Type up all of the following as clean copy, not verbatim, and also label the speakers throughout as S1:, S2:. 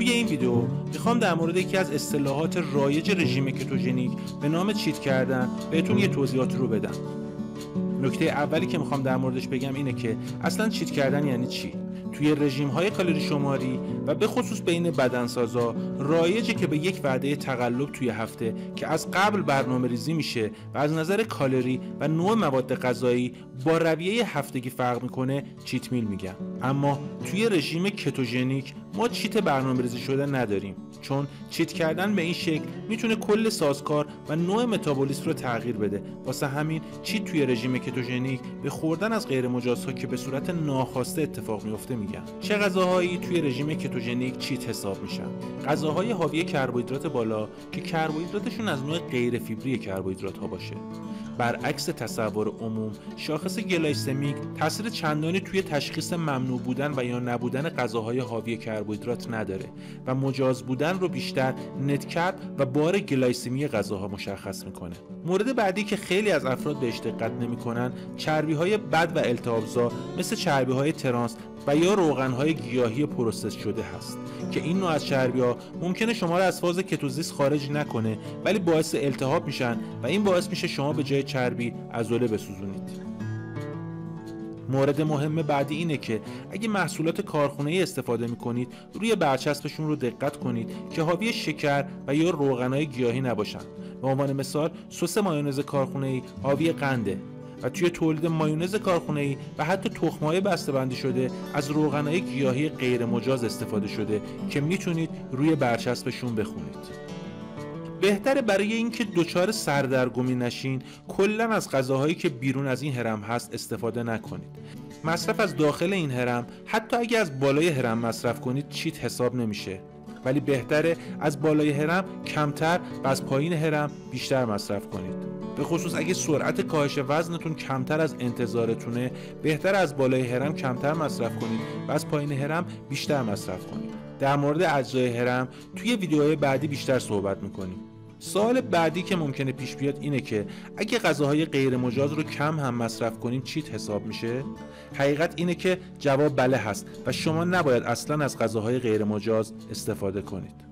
S1: توی این ویدیو میخوام در مورد یکی از اصطلاحات رایج رژیم کتوژنیک به نام چیت کردن بهتون یه توضیحات رو بدم. نکته اولی که میخوام در موردش بگم اینه که اصلا چیت کردن یعنی چی؟ توی رژیم‌های کالری شماری و به خصوص بین بدنسازا رایجه که به یک وعده تقلب توی هفته که از قبل برنامه‌ریزی میشه و از نظر کالری و نوع مواد غذایی با رویه هفتگی فرق میکنه چیت میل میگن. اما توی رژیم کتوژنیک ما چیت برنامه‌ریزی شده نداریم، چون چیت کردن به این شکل میتونه کل سازکار و نوع متابولیسم رو تغییر بده. واسه همین چیت توی رژیم کتوژنیک به خوردن از غیر مجازها که به صورت ناخواسته اتفاق میفته میگن. چه غذاهایی توی رژیم کتوژنیک چیت حساب میشن؟ غذاهای حاوی کربوهیدرات بالا که کربوهیدراتشون از نوع غیر فیبری کربوهیدرات ها باشه. برعکس تصور عموم، شاخص گلایسمیک تاثیر چندانی توی تشخیص ممنوع بودن و یا نبودن غذاهای حاوی کربوهیدرات نداره و مجاز بودن رو بیشتر نتکرب و بار گلایسمی غذاها مشخص میکنه. مورد بعدی که خیلی از افراد بهش دقت نمیکنن، چربی‌های بد و التهاب‌زا مثل چربی‌های ترانس و یا روغن‌های گیاهی پروسس شده هست که این نوع از چربی‌ها ممکنه شما رو از فاز کتوزیس خارج نکنه ولی باعث التهاب میشن و این باعث میشه شما به جای چربی عضله بسوزونید. مورد مهم بعدی اینه که اگه محصولات کارخونه‌ای استفاده می‌کنید روی برچسبشون رو دقت کنید که حاوی شکر و یا روغن‌های گیاهی نباشن. به عنوان مثال سس مایونز کارخونه‌ای حاوی قنده و توی تولید مایونز کارخونه‌ای و حتی تخم‌های بسته‌بندی شده از روغن‌های گیاهی غیر مجاز استفاده شده که میتونید روی برچسبشون بخونید. بهتره برای اینکه دچار سردرگمی نشین کلاً از غذاهایی که بیرون از این هرم هست استفاده نکنید. مصرف از داخل این هرم حتی اگه از بالای هرم مصرف کنید چیت حساب نمیشه، ولی بهتره از بالای هرم کمتر و از پایین هرم بیشتر مصرف کنید. به خصوص اگه سرعت کاهش وزنتون کمتر از انتظارتونه بهتر از بالای هرم کمتر مصرف کنید و از پایین هرم بیشتر مصرف کنید. در مورد اجزای هرم توی ویدیوهای بعدی بیشتر صحبت میکنیم. سوال بعدی که ممکنه پیش بیاد اینه که اگه غذاهای غیر مجاز رو کم هم مصرف کنیم چیت حساب میشه؟ حقیقت اینه که جواب بله هست و شما نباید اصلا از غذاهای غیر مجاز استفاده کنید.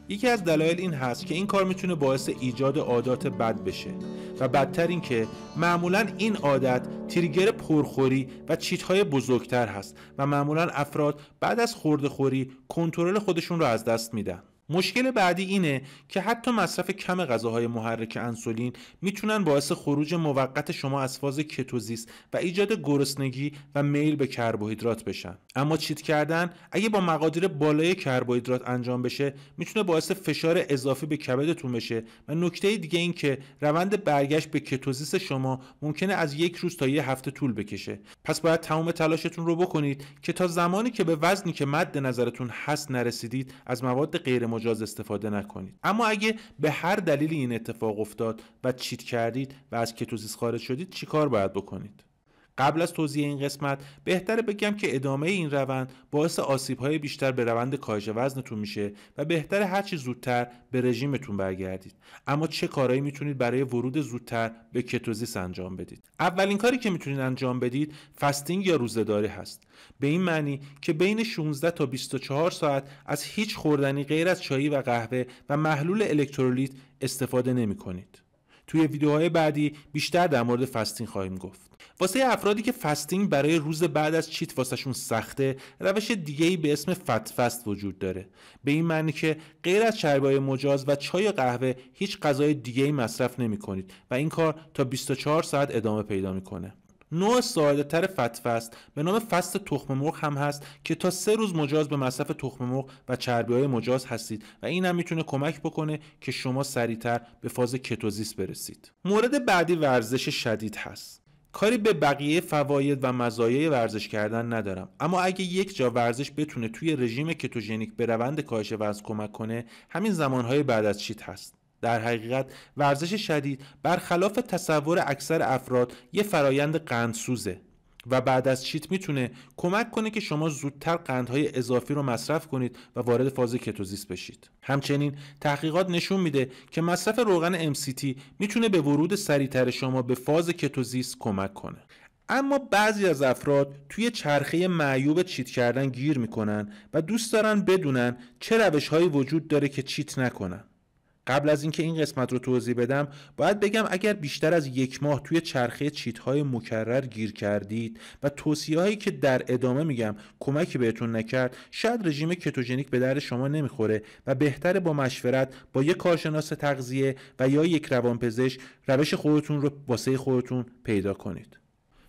S1: یکی از دلایل این هست که این کار میتونه باعث ایجاد عادات بد بشه و بدتر این که معمولا این عادت تریگر پرخوری و چیت‌های بزرگتر هست و معمولا افراد بعد از خورده‌خوری کنترل خودشون رو از دست میدن. مشکل بعدی اینه که حتی مصرف کم غذاهای محرک انسولین میتونن باعث خروج موقت شما از فاز کتوزیس و ایجاد گرسنگی و میل به کربوهیدرات بشن. اما چیت کردن اگه با مقادیر بالای کربوهیدرات انجام بشه میتونه باعث فشار اضافی به کبدتون بشه و نکته دیگه این که روند برگشت به کتوزیس شما ممکنه از 1 روز تا 1 هفته طول بکشه. پس باید تمام تلاشتون رو بکنید که تا زمانی که به وزنی که مد نظرتون هست نرسیدید از مواد غیر مجاز استفاده نکنید. اما اگه به هر دلیلی این اتفاق افتاد و چیت کردید و از کتوزیس خارج شدید چیکار باید بکنید؟ قبل از توضیح این قسمت بهتره بگم که ادامه این روند باعث آسیب‌های بیشتر به روند کاهش وزنتون میشه و بهتره هر چی زودتر به رژیمتون برگردید. اما چه کارهایی میتونید برای ورود زودتر به کتوزیس انجام بدید؟ اولین کاری که میتونید انجام بدید فاستینگ یا روزه‌داری هست. به این معنی که بین 16 تا 24 ساعت از هیچ خوردنی غیر از چای و قهوه و محلول الکترولیت استفاده نمی‌کنید. توی ویدیوهای بعدی بیشتر در مورد فاستینگ خواهیم گفت. واسه افرادی که فاستینگ برای روز بعد از چیت واسهشون سخته، روش دیگه‌ای به اسم فت فست وجود داره. به این معنی که غیر از چربی‌های مجاز و چای و قهوه هیچ غذای دیگه‌ای مصرف نمی‌کنید و این کار تا 24 ساعت ادامه پیدا می‌کنه. نوع ساده‌تر فت فست به نام فست تخم مرغ هم هست که تا 3 روز مجاز به مصرف تخم مرغ و چربی‌های مجاز هستید و این هم میتونه کمک بکنه که شما سریعتر به فاز کتوزیس برسید. مورد بعدی ورزش شدید هست. کاری به بقیه فواید و مزایای ورزش کردن ندارم، اما اگه یک جا ورزش بتونه توی رژیم کتوژنیک به روند کاهش وزن کمک کنه همین زمانهای بعد از چیت هست. در حقیقت ورزش شدید برخلاف تصور اکثر افراد یه فرایند قندسوزه و بعد از چیت میتونه کمک کنه که شما زودتر قندهای اضافی رو مصرف کنید و وارد فاز کتوزیس بشید. همچنین تحقیقات نشون میده که مصرف روغن MCT میتونه به ورود سریعتر شما به فاز کتوزیس کمک کنه. اما بعضی از افراد توی چرخه معیوب چیت کردن گیر میکنن و دوست دارن بدونن چه روش‌هایی وجود داره که چیت نکنن. قبل از اینکه این قسمت رو توضیح بدم باید بگم اگر بیشتر از 1 ماه توی چرخه چیت‌های مکرر گیر کردید و توصیه‌هایی که در ادامه میگم کمکی بهتون نکرد، شاید رژیم کتوژنیک به درد شما نمیخوره و بهتره با مشورت با یک کارشناس تغذیه و یا یک روانپزشک روش خودتون رو واسه خودتون پیدا کنید.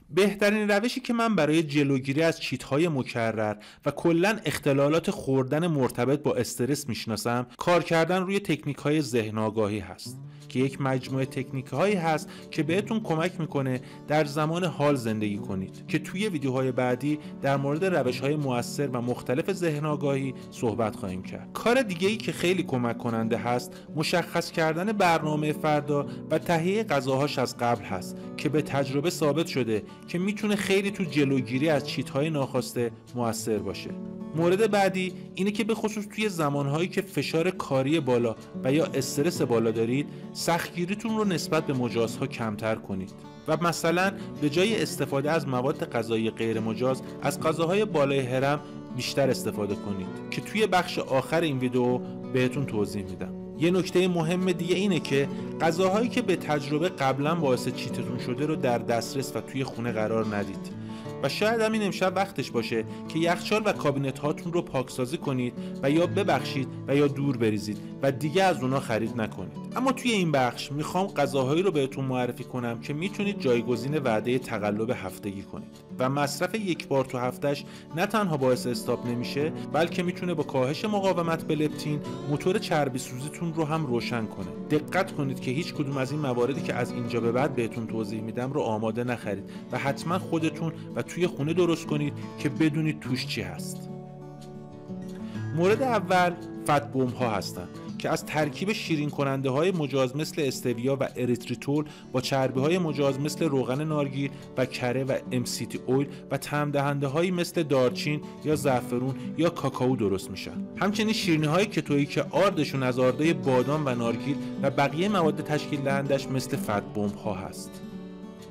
S1: بهترین روشی که من برای جلوگیری از چیت‌های مکرر و کلاً اختلالات خوردن مرتبط با استرس میشناسم کار کردن روی تکنیک‌های ذهن آگاهی هست که یک مجموعه تکنیک‌هایی هست که بهتون کمک میکنه در زمان حال زندگی کنید که توی ویدیوهای بعدی در مورد روش‌های مؤثر و مختلف ذهن آگاهی صحبت خواهیم کرد. کار دیگه‌ای که خیلی کمک کننده هست مشخص کردن برنامه فردا و تهیه غذاهاش از قبل هست که به تجربه ثابت شده که میتونه خیلی تو جلوگیری از چیت‌های ناخواسته مؤثر باشه. مورد بعدی اینه که به خصوص توی زمانهایی که فشار کاری بالا و یا استرس بالا دارید سختگیریتون رو نسبت به مجازها کمتر کنید و مثلا به جای استفاده از مواد غذایی غیر مجاز از غذاهای بالای هرم بیشتر استفاده کنید که توی بخش آخر این ویدیو بهتون توضیح میدم. یه نکته مهم دیگه اینه که غذاهایی که به تجربه قبلا باعث چیتتون شده رو در دسترس و توی خونه قرار ندید و شاید همین امشب وقتش باشه که یخچال و کابینت هاتون رو پاکسازی کنید و یا ببخشید و یا دور بریزید و دیگه از اونا خرید نکنید. اما توی این بخش میخوام غذاهایی رو بهتون معرفی کنم که میتونید جایگزین وعده تقلب هفتگی کنید و مصرف 1 بار تو هفتهش نه تنها باعث استاپ نمیشه بلکه میتونه با کاهش مقاومت به لپتین موتور چربی سوزیتون رو هم روشن کنه. دقت کنید که هیچ کدوم از این مواردی که از اینجا به بعد بهتون توضیح میدم رو آماده نخرید و حتما خودتون و توی خونه درست کنید که بدونید توش چی هست. مورد اول فت بمب ها هستن که از ترکیب شیرین کننده های مجاز مثل استویا و اریتریتول با چربی های مجاز مثل روغن نارگیل و کره و MCT اویل و طعم دهنده هایی مثل دارچین یا زعفرون یا کاکائو درست میشن. همچنین شیرینی های کتویی که آردشون از آرده بادام و نارگیل و بقیه مواد تشکیل دهندش مثل فت بمب ها هست.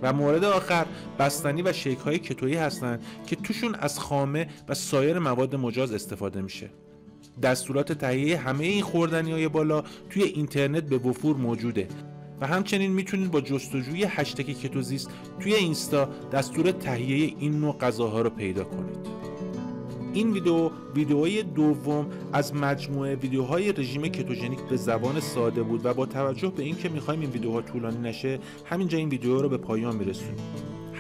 S1: و مورد آخر بستنی و شیک های کتویی هستند که توشون از خامه و سایر مواد مجاز استفاده میشه. دستورات تهیه همه این خوردنی‌های بالا توی اینترنت به وفور موجوده و همچنین میتونید با جستجوی هشتگ کتوزیست توی اینستا دستور تهیه این نوع غذاها رو پیدا کنید. این ویدئوی دوم از مجموعه ویدیوهای رژیم کتوژنیک به زبان ساده بود و با توجه به اینکه می‌خوایم این ویدیوها طولانی نشه همینجا این ویدیو رو به پایان میرسونیم.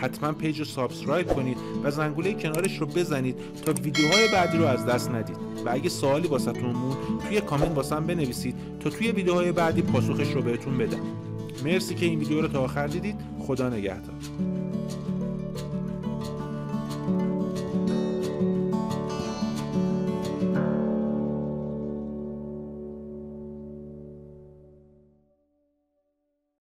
S1: حتما پیج رو سابسکرایب کنید و زنگوله کنارش رو بزنید تا ویدیوهای بعدی رو از دست ندید و اگه سوالی واسهتون موند توی کامنت واسم بنویسید تا توی ویدیوهای بعدی پاسخش رو بهتون بدم. مرسی که این ویدیو رو تا آخر دیدید. خدا نگهدار.